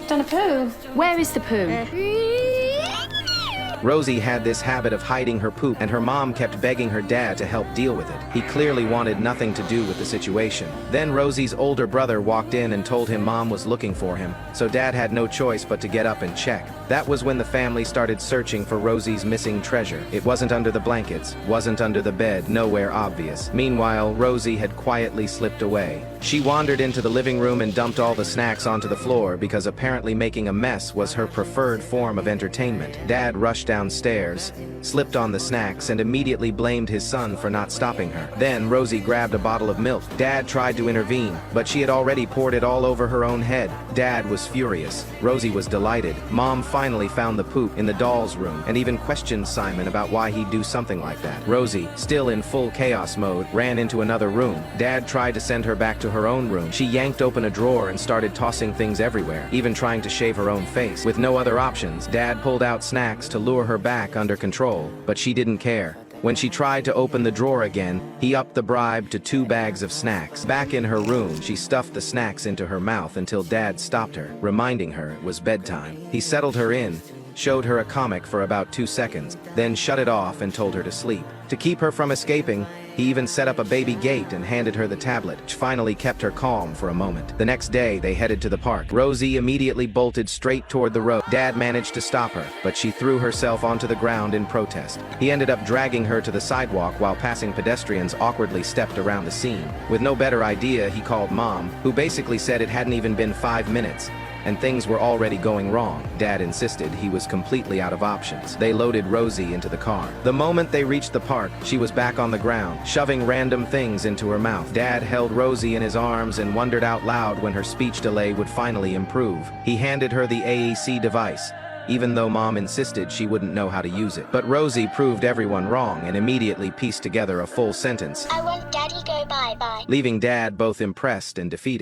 Done a poo. Where is the poo? Rosie had this habit of hiding her poop, and her mom kept begging her dad to help deal with it. He clearly wanted nothing to do with the situation. Then Rosie's older brother walked in and told him mom was looking for him, so dad had no choice but to get up and check. That was when the family started searching for Rosie's missing treasure. It wasn't under the blankets, wasn't under the bed, nowhere obvious. Meanwhile, Rosie had quietly slipped away. She wandered into the living room and dumped all the snacks onto the floor because apparently making a mess was her preferred form of entertainment. Dad rushed downstairs, slipped on the snacks, and immediately blamed his son for not stopping her. Then Rosie grabbed a bottle of milk. Dad tried to intervene, but she had already poured it all over her own head. Dad was furious. Rosie was delighted. Mom finally found the poop in the doll's room and even questioned Simon about why he'd do something like that. Rosie, still in full chaos mode, ran into another room. Dad tried to send her back to her own room. She yanked open a drawer and started tossing things everywhere, even trying to shave her own face. With no other options, Dad pulled out snacks to lure her back under control, but she didn't care. When she tried to open the drawer again, he upped the bribe to 2 bags of snacks. Back in her room, she stuffed the snacks into her mouth until Dad stopped her, reminding her it was bedtime. He settled her in, showed her a comic for about 2 seconds, then shut it off and told her to sleep. To keep her from escaping, he even set up a baby gate and handed her the tablet, which finally kept her calm for a moment. The next day, they headed to the park. Rosie immediately bolted straight toward the road. Dad managed to stop her, but she threw herself onto the ground in protest. He ended up dragging her to the sidewalk while passing pedestrians awkwardly stepped around the scene. With no better idea, he called Mom, who basically said it hadn't even been 5 minutes, and things were already going wrong. Dad insisted he was completely out of options. They loaded Rosie into the car. The moment they reached the park, she was back on the ground, shoving random things into her mouth. Dad held Rosie in his arms and wondered out loud when her speech delay would finally improve. He handed her the AEC device, even though Mom insisted she wouldn't know how to use it. But Rosie proved everyone wrong and immediately pieced together a full sentence, I want Daddy go bye-bye, leaving Dad both impressed and defeated.